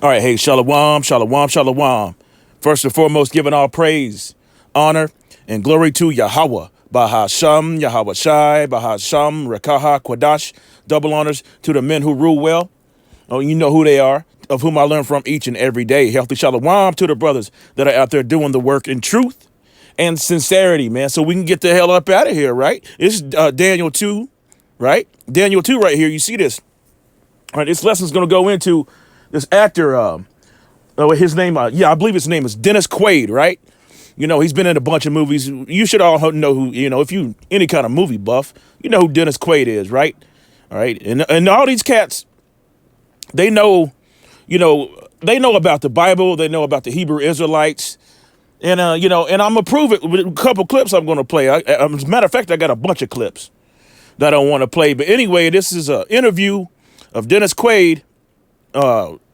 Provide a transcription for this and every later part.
All right, hey, shalom, shalom, shalom. First and foremost, giving all praise, honor, and glory to Yahweh, Bahasham, Yahweh Shai, Bahasham, Rekaha, Kwadash. Double honors to the men who rule well. Oh, you know who they are, of whom I learn from each and every day. Healthy shalom to the brothers that are out there doing the work in truth and sincerity, man, so we can get the hell up out of here, right? It's Daniel 2, right? Daniel 2 right here. You see this. All right, this lesson's going to go into this actor, his name, I believe his name is Dennis Quaid, right? You know, he's been in a bunch of movies. You should all know who, you know, if you any kind of movie buff, you know who Dennis Quaid is, right? All right, and all these cats, they know, you know, they know about the Bible, they know about the Hebrew Israelites, and you know, and I'm gonna prove it with a couple clips I'm gonna play. As a matter of fact, I got a bunch of clips that I want to play. But anyway, this is an interview of Dennis Quaid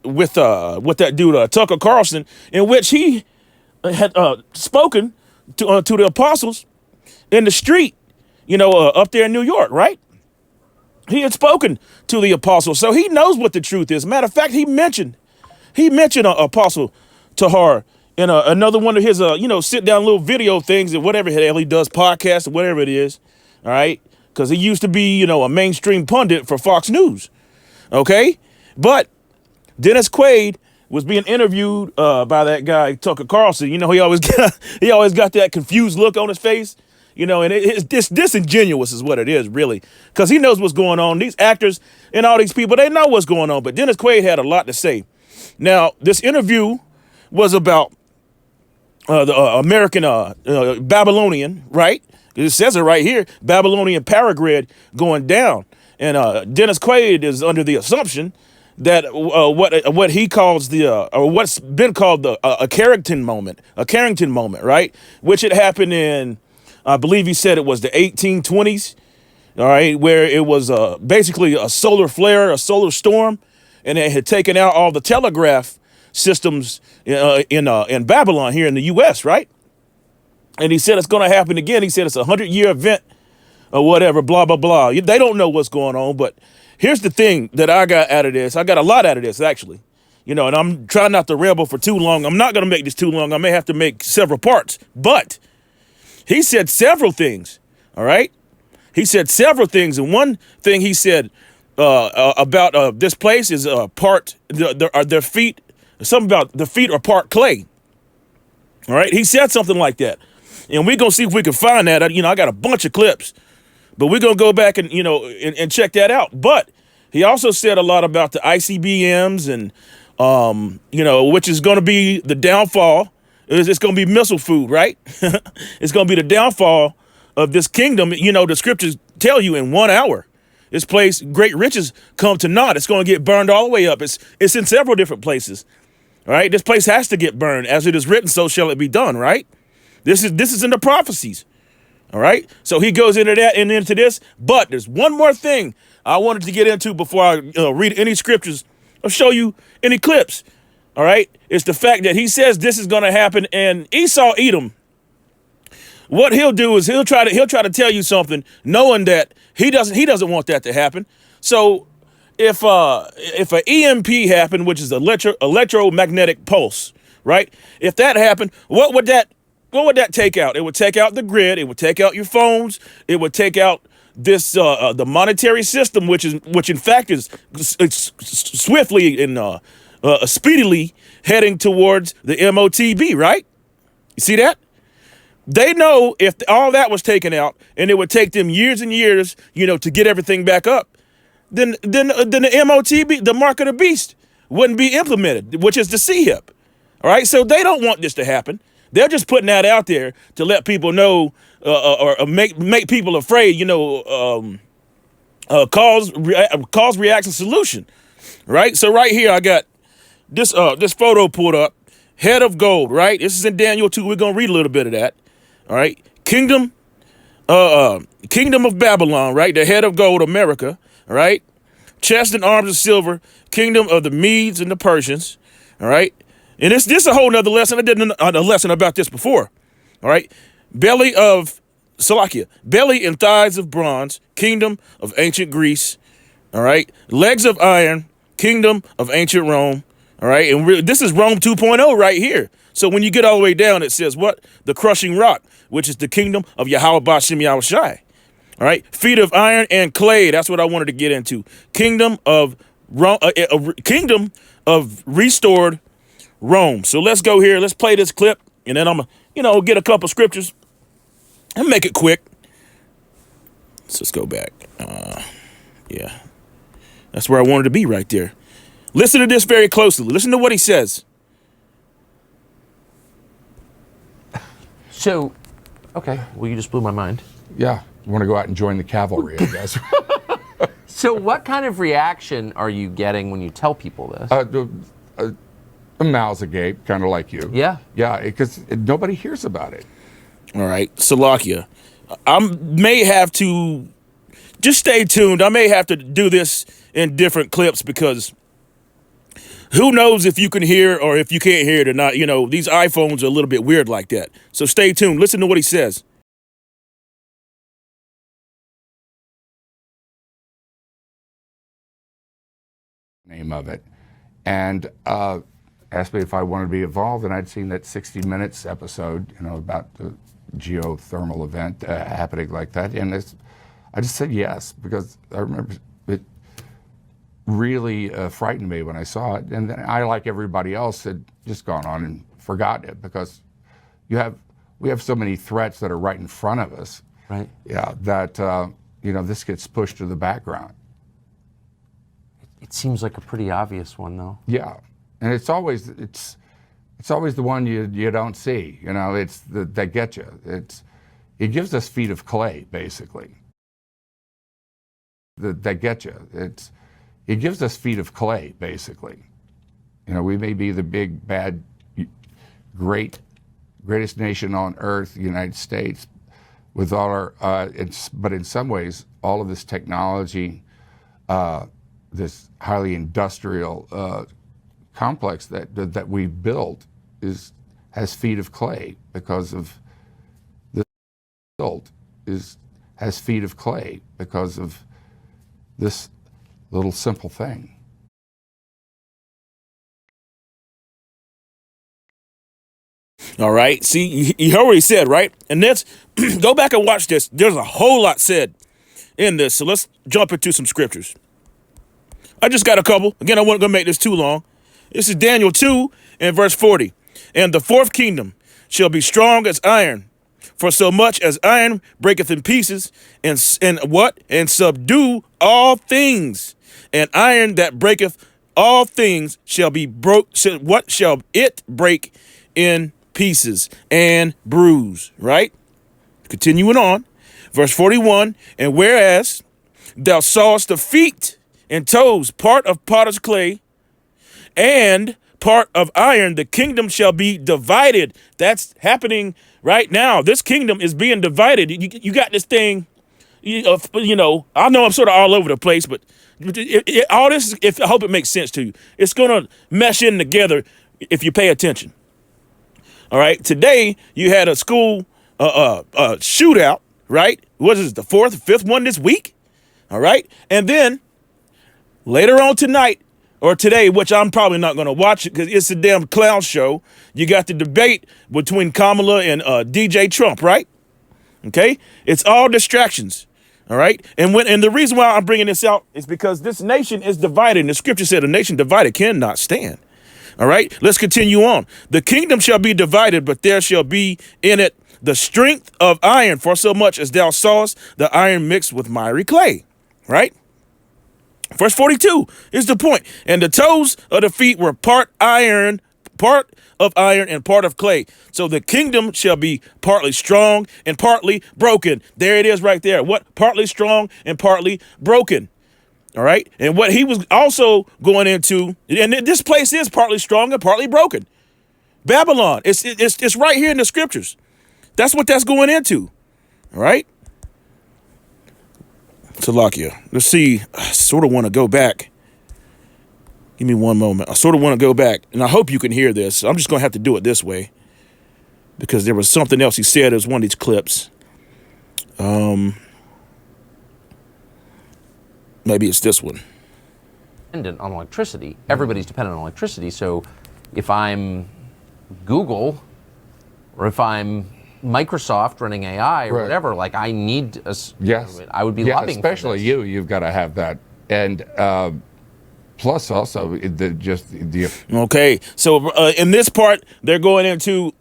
with that dude Tucker Carlson, in which he had spoken to the apostles in the street, you know, up there in New York, right? He had spoken to the apostles, so he knows what the truth is. Matter of fact, he mentioned Apostle Tahar in another one of his sit down little video things and whatever the hell he does, podcast or whatever it is, all right? Because he used to be, you know, a mainstream pundit for Fox News, okay? But Dennis Quaid was being interviewed by that guy Tucker Carlson. You know, he always got that confused look on his face, you know, and it's disingenuous is what it is, really, because he knows what's going on. These actors and all these people, they know what's going on. But Dennis Quaid had a lot to say. Now, this interview was about the American Babylonian, right? It says it right here, Babylonian power grid going down. And Dennis Quaid is under the assumption that what he calls or what's been called a Carrington moment, right? Which had happened in, I believe he said it was the 1820s, all right, where it was basically a solar flare, a solar storm, and it had taken out all the telegraph systems in Babylon here in the U.S., right? And he said it's going to happen again. He said it's a 100-year event or whatever, blah, blah, blah. They don't know what's going on, but here's the thing that I got out of this. I got a lot out of this, actually. You know, and I'm trying not to ramble for too long. I'm not going to make this too long. I may have to make several parts. But he said several things, all right? He said several things. And one thing he said about this place is their feet, something about the feet are part clay, all right? He said something like that. And we're going to see if we can find that. You know, I got a bunch of clips. But we're going to go back and, you know, and check that out. But he also said a lot about the ICBMs and, you know, which is going to be the downfall. It's going to be missile food, right? It's going to be the downfall of this kingdom. You know, the scriptures tell you in 1 hour, this place, great riches come to naught. It's going to get burned all the way up. It's in several different places, all right? This place has to get burned. As it is written, so shall it be done, right? This is in the prophecies. All right. So he goes into that and into this. But there's one more thing I wanted to get into before I read any scriptures or show you any clips. All right. It's the fact that he says this is going to happen. And Esau Edom, what he'll do is he'll try to tell you something, knowing that he doesn't want that to happen. So if an EMP happened, which is electromagnetic pulse, right? If that happened, what would that take out? It would take out the grid. It would take out your phones. It would take out this the monetary system, which in fact is swiftly and speedily heading towards the MOTB. Right? You see that? They know if all that was taken out, and it would take them years and years, you know, to get everything back up. Then the MOTB, the mark of the beast, wouldn't be implemented, which is the CHIP. All right. So they don't want this to happen. They're just putting that out there to let people know or make people afraid, you know, cause, reaction, solution, right? So right here, I got this photo pulled up, head of gold, right? This is in Daniel 2. We're going to read a little bit of that, all right? Kingdom of Babylon, right? The head of gold, America, all right? Chest and arms of silver, kingdom of the Medes and the Persians, all right? And this is a whole nother lesson. I did a lesson about this before. All right. Belly and thighs of bronze, kingdom of ancient Greece. All right. Legs of iron, kingdom of ancient Rome. All right. And this is Rome 2.0 right here. So when you get all the way down, it says what? The crushing rock, which is the kingdom of Yahweh Bashem Yahushai. All right. Feet of iron and clay. That's what I wanted to get into. Kingdom of kingdom of restored Rome. So let's go here. Let's play this clip. And then I'm going to get a couple scriptures and make it quick. So let's go back. Yeah. That's where I wanted to be right there. Listen to this very closely. Listen to what he says. So, okay. Well, you just blew my mind. Yeah. You want to go out and join the cavalry, I guess. So what kind of reaction are you getting when you tell people this? A mouths agape, kind of like you. Yeah. Yeah, because nobody hears about it. All right. Salakia. I may have to just stay tuned. I may have to do this in different clips because who knows if you can hear or if you can't hear it or not. You know, these iPhones are a little bit weird like that. So stay tuned. Listen to what he says. Name of it. And asked me if I wanted to be involved, and I'd seen that 60 Minutes episode, about the geothermal event happening like that. And I just said yes, because I remember it really frightened me when I saw it. And then I, like everybody else, had just gone on and forgotten it, because we have so many threats that are right in front of us. Right. Yeah, that this gets pushed to the background. It seems like a pretty obvious one, though. Yeah, and it's always the one you don't see. It's that get you. It gives us feet of clay, basically. That get you. It gives us feet of clay, basically. We may be the big, bad, greatest nation on earth, the United States, with all our, but in some ways, all of this technology, this highly industrial complex that we built has feet of clay because of this result has feet of clay because of this little simple thing. All right. See, you heard what he said, right? And let's go back and watch this. There's a whole lot said in this. So let's jump into some scriptures. I just got a couple. Again, I wasn't going to make this too long. This is Daniel 2 and verse 40. And the fourth kingdom shall be strong as iron, for so much as iron breaketh in pieces, and what? And subdue all things. And iron that breaketh all things shall be broke. What shall it break in pieces and bruise? Right? Continuing on. Verse 41. And whereas thou sawest the feet and toes, part of potter's clay and part of iron, the kingdom shall be divided. That's happening right now. This kingdom is being divided. You got this thing, I know I'm sort of all over the place, but all this, I hope it makes sense to you. It's going to mesh in together if you pay attention. All right. Today you had a school shootout, right? What is it, the fourth, fifth one this week? All right. And then later on tonight or today, which I'm probably not going to watch it because it's a damn clown show, you got the debate between Kamala and DJ Trump, right? Okay? It's all distractions, all right? And the reason why I'm bringing this out is because this nation is divided. And the scripture said a nation divided cannot stand, all right? Let's continue on. The kingdom shall be divided, but there shall be in it the strength of iron, for so much as thou sawest the iron mixed with miry clay, right? Verse 42 is the point. And the toes of the feet were part of iron and part of clay. So the kingdom shall be partly strong and partly broken. There it is right there. What? Partly strong and partly broken. All right. And what he was also going into, and this place is partly strong and partly broken. Babylon. It's right here in the scriptures. That's what that's going into. All right. Salakia. Let's see. I sort of want to go back. Give me one moment. I sort of want to go back, and I hope you can hear this. I'm just going to have to do it this way because there was something else he said as one of these clips. Maybe it's this one. dependent on electricity. Everybody's dependent on electricity. So if I'm Google or if I'm Microsoft running AI or Right. whatever, like I need Yes. I would be lobbying for especially this. you've got to have that. And plus also the Okay, so in this part, they're going into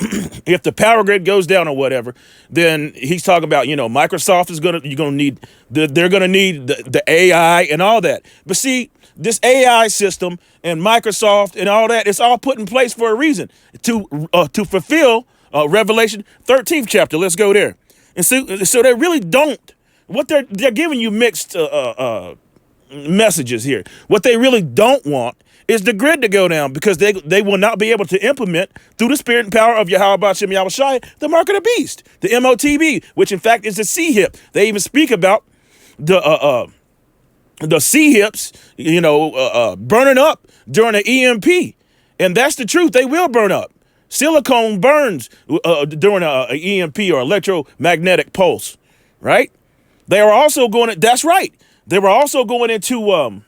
if the power grid goes down or whatever, then he's talking about, Microsoft is they're going to need the AI and all that. But see, this AI system and Microsoft and all that, it's all put in place for a reason to fulfill Revelation 13th chapter. Let's go there. And so they really don't. What they're giving you mixed messages here. What they really don't want is the grid to go down, because they will not be able to implement through the spirit and power of Yahweh B'Shem Yahweh Shai the mark of the beast, the MOTB, which in fact is the C-hip. They even speak about the C-hips, burning up during an EMP, and that's the truth. They will burn up. Silicone burns during an EMP or electromagnetic pulse, right? They are also going. That's right. They were also going into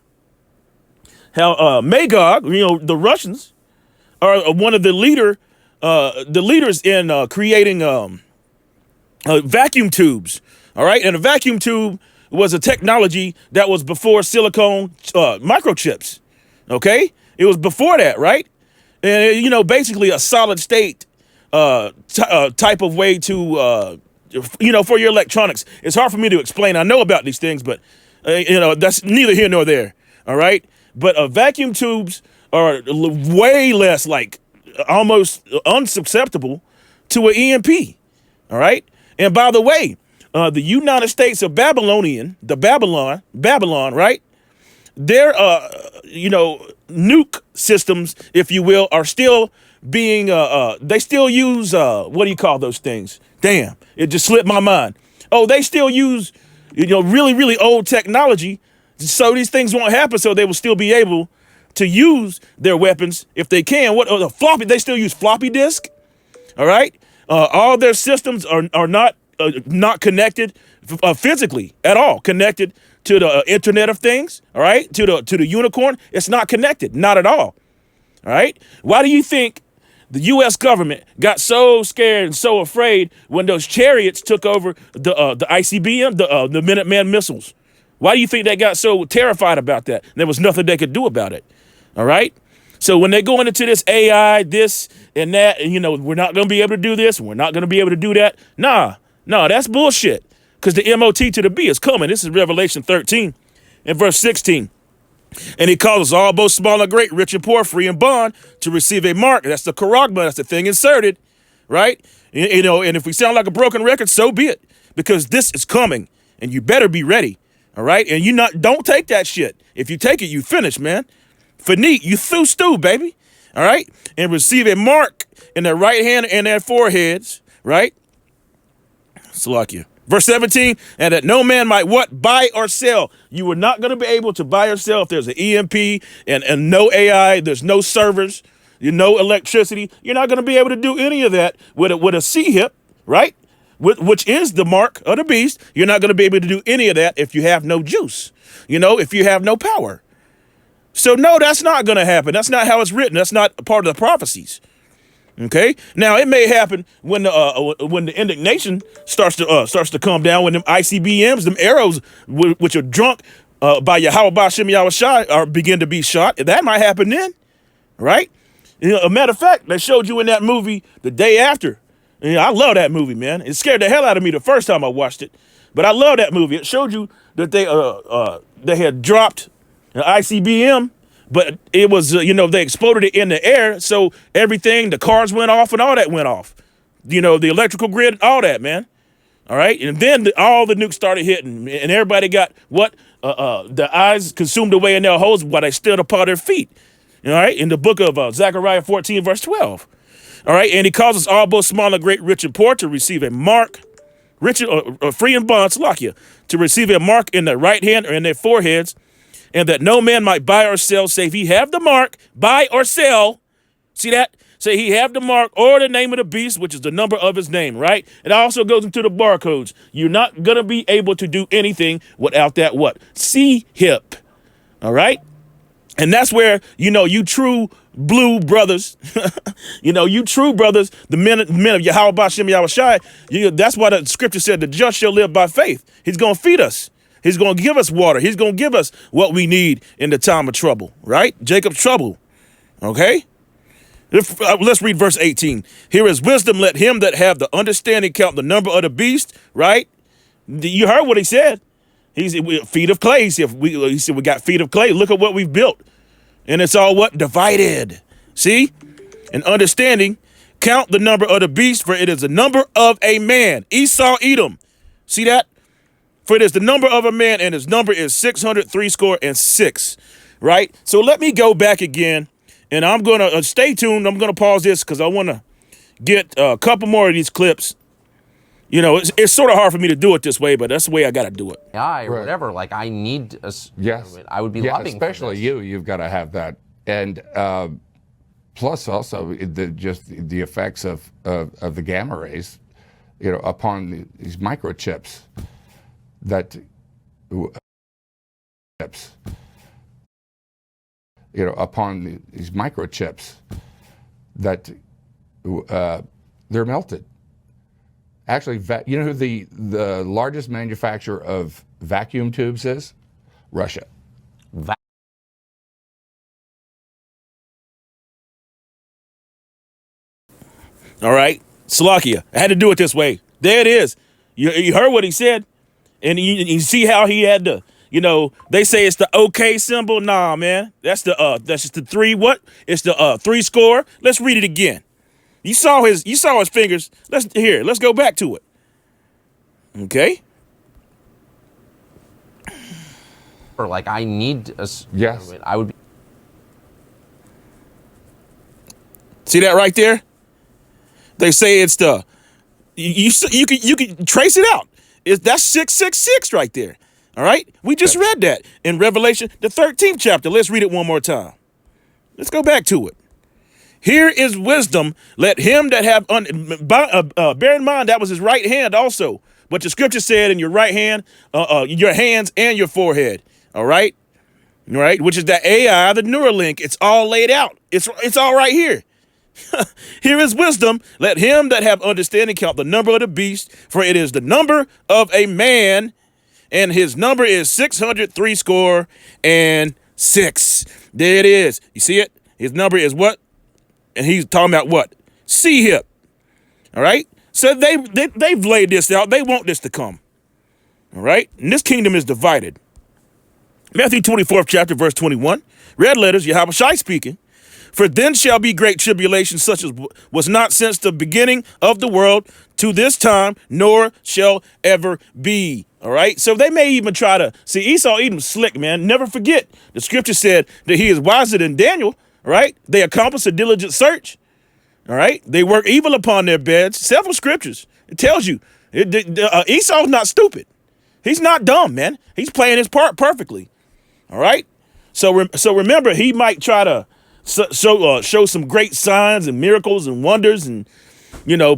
how Magog, the Russians, are one of the leaders in creating vacuum tubes. All right, and a vacuum tube was a technology that was before silicone microchips. Okay, it was before that, right? And basically a solid state type of way to for your electronics. It's hard for me to explain. I know about these things, but that's neither here nor there. All right. But vacuum tubes are way less, like almost unsusceptible to an EMP. All right. And by the way, the United States of Babylon, right? Their, nuke systems, if you will, are still being, they still use, what do you call those things? Damn, it just slipped my mind. Oh, they still use, really, really old technology. So these things won't happen. So they will still be able to use their weapons if they can. They still use floppy disk. All right. All their systems are not connected physically at all, connected to the Internet of Things. All right. To the unicorn. It's not connected. Not at all. All right. Why do you think the U.S. government got so scared and so afraid when those chariots took over the ICBM, the Minuteman missiles? Why do you think they got so terrified about that? There was nothing they could do about it. All right. So when they go into this AI, this and that, we're not going to be able to do this, and we're not going to be able to do that. Nah, that's bullshit. Because the MOT to the B is coming. This is Revelation 13 and verse 16. And he calls us all, both small and great, rich and poor, free and bond, to receive a mark. That's the charagma. That's the thing inserted, right? And if we sound like a broken record, so be it, because this is coming, and you better be ready, all right? And don't take that shit. If you take it, you finish, man. Finite, you through stew, baby, all right? And receive a mark in their right hand and their foreheads, right? Salakia. Verse 17, and that no man might what? Buy or sell. You are not going to be able to buy or sell if there's an EMP and no AI, there's no servers, no electricity. You're not going to be able to do any of that with a C-hip, right? Which is the mark of the beast. You're not going to be able to do any of that if you have no juice, if you have no power. So no, that's not going to happen. That's not how it's written. That's not part of the prophecies. Okay. Now it may happen when the indignation starts to come down, when them ICBMs, them arrows, which are drunk by Yahweh B'Shem Yahweh Shai, begin to be shot. That might happen then, right? A matter of fact, they showed you in that movie The Day After. I love that movie, man. It scared the hell out of me the first time I watched it, but I love that movie. It showed you that they had dropped an ICBM. But it was, they exploded it in the air. So everything, the cars went off and all that went off. The electrical grid, all that, man. All right. And then all the nukes started hitting, and everybody got the eyes consumed away in their holes while they stood upon their feet. All right. In the book of Zechariah 14, verse 12. All right. And he calls us all, both small and great, rich and poor, to receive a mark, rich free and bond, Salakia, to receive a mark in their right hand or in their foreheads. And that no man might buy or sell, save he have the mark, buy or sell. See that? Say he have the mark or the name of the beast, which is the number of his name, right? It also goes into the barcodes. You're not going to be able to do anything without that what? C-hip. All right? And that's where, you true blue brothers, you true brothers, the men of Yahweh Bashem Yahweh Shai, that's why the scripture said the just shall live by faith. He's going to feed us. He's going to give us water. He's going to give us what we need in the time of trouble, right? Jacob's trouble, okay? Let's read verse 18. Here is wisdom. Let him that have the understanding count the number of the beast, right? You heard what he said. He said, feet of clay. He said, we got feet of clay. Look at what we've built. And it's all what? Divided. See? And understanding, count the number of the beast, for it is the number of a man. Esau, Edom. See that? For it is the number of a man, and his number is 603 right? So let me go back again, and I'm going to stay tuned. I'm going to pause this because I want to get a couple more of these clips. It's sort of hard for me to do it this way, but that's the way I got to do it. AI or whatever, like I need a, Yes. I would be loving especially for this. you've got to have that. And plus also the effects of the gamma rays, upon these microchips that upon these microchips that they're melted. Actually, you know who the largest manufacturer of vacuum tubes is? Russia. All right. Salakia. I had to do it this way. There it is. You heard what he said? And you see how he had to, they say it's the OK symbol. Nah, man. That's just the three. What? It's the 3 score. Let's read it again. You saw his fingers. Let's go back to it. Okay. Or like I need a, Yes. I would be. See that right there? They say it's the, you can trace it out. That's 666 right there. All right. We just read that in Revelation, the 13th chapter. Let's read it one more time. Let's go back to it. Here is wisdom. Let him that have, bear in mind, that was his right hand also. But the scripture said in your right hand, your hands and your forehead. All right. All right. Which is that AI, the Neuralink. It's all laid out. It's all right here. Here is wisdom. Let him that have understanding count the number of the beast, for it is the number of a man, and his number is 603 and 6. There it is. You see it? His number is what? And he's talking about what? C-hip. All right? So they've laid this out. They want this to come. All right? And this kingdom is divided. Matthew 24th chapter, verse 21. Red letters, Yahweh Shai speaking. For then shall be great tribulation, such as was not since the beginning of the world to this time, nor shall ever be. All right. So they may even try to see Esau, Edom, slick, man. Never forget. The scripture said that he is wiser than Daniel. All right. They accomplish a diligent search. All right. They work evil upon their beds. Several scriptures. It tells you Esau's not stupid. He's not dumb, man. He's playing his part perfectly. All right. So remember, he might try to show some great signs and miracles and wonders and,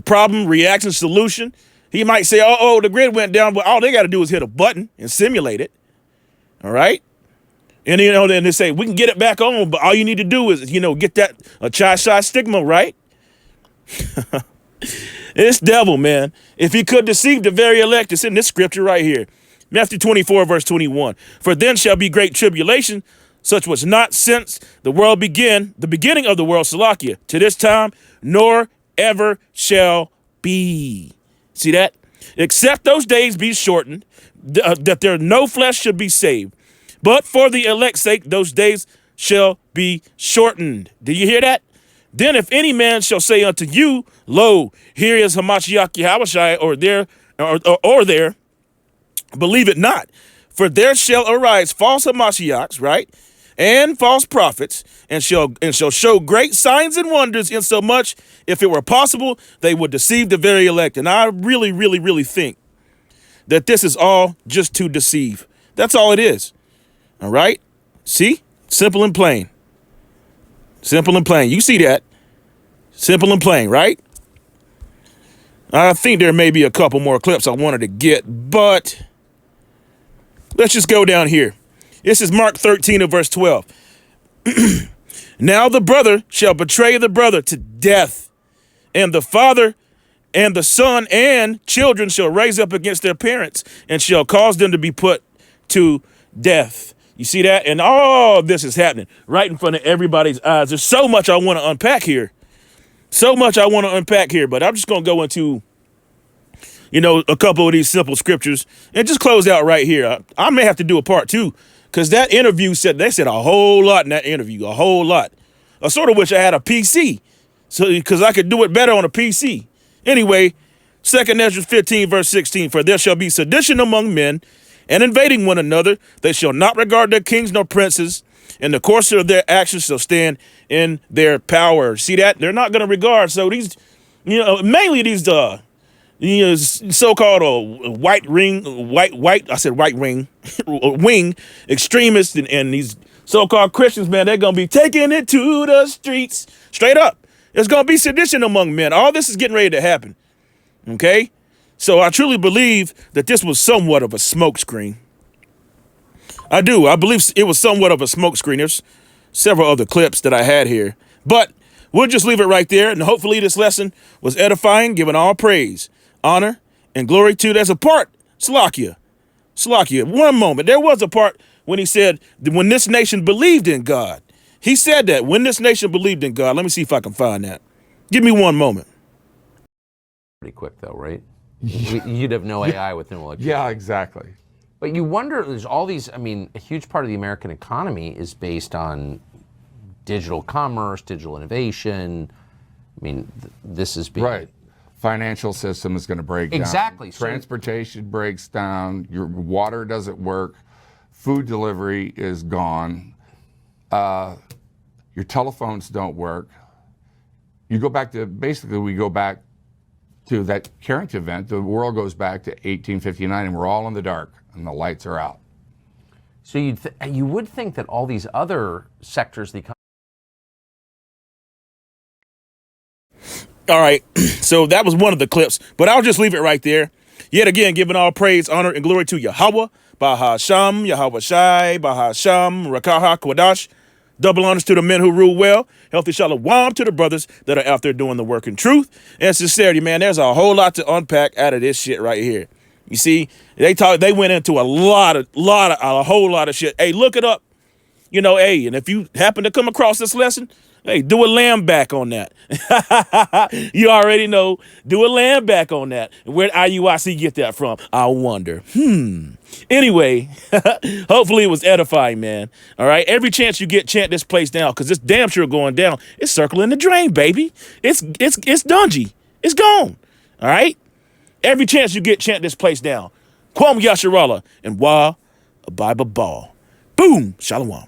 problem, reaction, solution. He might say, the grid went down, but all they got to do is hit a button and simulate it. All right. And, then they say, we can get it back on, but all you need to do is, get that Chai stigma, right? It's devil, man. If he could deceive the very elect, it's in this scripture right here. Matthew 24, verse 21. For then shall be great tribulation, such was not since the world began, the beginning of the world, Salakia, to this time, nor ever shall be. See that? Except those days be shortened, that there no flesh should be saved. But for the elect's sake, those days shall be shortened. Do you hear that? Then if any man shall say unto you, lo, here is Hamashiach Yahushai, or there, believe it not. For there shall arise false Hamashiachs, right? And false prophets, and shall show great signs and wonders, insomuch, if it were possible, they would deceive the very elect. And I really, really, really think that this is all just to deceive. That's all it is. All right? See? Simple and plain. Simple and plain. You see that? Simple and plain, right? I think there may be a couple more clips I wanted to get, but let's just go down here. This is Mark 13 and verse 12. Now the brother shall betray the brother to death, and the father and the son and children shall raise up against their parents and shall cause them to be put to death. You see that? And all this is happening right in front of everybody's eyes. There's so much I want to unpack here. But I'm just going to go into, a couple of these simple scriptures and just close out right here. I may have to do a part two because that interview they said a whole lot in that interview, a whole lot. I sort of wish I had a PC because I could do it better on a PC. Anyway, 2 Ezra 15, verse 16, for there shall be sedition among men and invading one another. They shall not regard their kings nor princes, and the course of their actions shall stand in their power. See that? They're not going to regard. So these, mainly these, so-called white wing extremists and these so-called Christians, man, they're going to be taking it to the streets. Straight up. There's going to be sedition among men. All this is getting ready to happen. Okay? So I truly believe that this was somewhat of a smokescreen. I do. I believe it was somewhat of a smokescreen. There's several other clips that I had here. But we'll just leave it right there. And hopefully this lesson was edifying, giving all praise, honor, and glory to. There's a part, Salakia, one moment. There was a part when he said, when this nation believed in God. He said that when this nation believed in God. Let me see if I can find that. Give me one moment. Pretty quick, though, right? You'd have no AI with no electricity. Yeah, exactly. But you wonder, there's all these, a huge part of the American economy is based on digital commerce, digital innovation. This is being... Right. Financial system is going to break down. Exactly. Transportation breaks down. Your water doesn't work. Food delivery is gone. Your telephones don't work. We go back to that Carrington event. The world goes back to 1859 and we're all in the dark and the lights are out. So you would think that all these other sectors of the economy. All right. So that was one of the clips, but I'll just leave it right there. Yet again, giving all praise, honor, and glory to Yahweh, Bahasham, Yahweh Shai, Bahasham, Rakaha, Kwadash. Double honors to the men who rule well. Healthy shalom to the brothers that are out there doing the work in truth and sincerity, man. There's a whole lot to unpack out of this shit right here. You see, they went into a whole lot of shit. Hey, look it up. And if you happen to come across this lesson, hey, do a lamb back on that. You already know. Do a lamb back on that. Where did IUIC get that from? I wonder. Anyway, hopefully it was edifying, man. All right. Every chance you get, chant this place down because it's damn sure going down. It's circling the drain, baby. It's dungy. It's gone. All right. Every chance you get, chant this place down. Kwam Yasharallah and Wa Abaiba Ball. Boom. Shalom.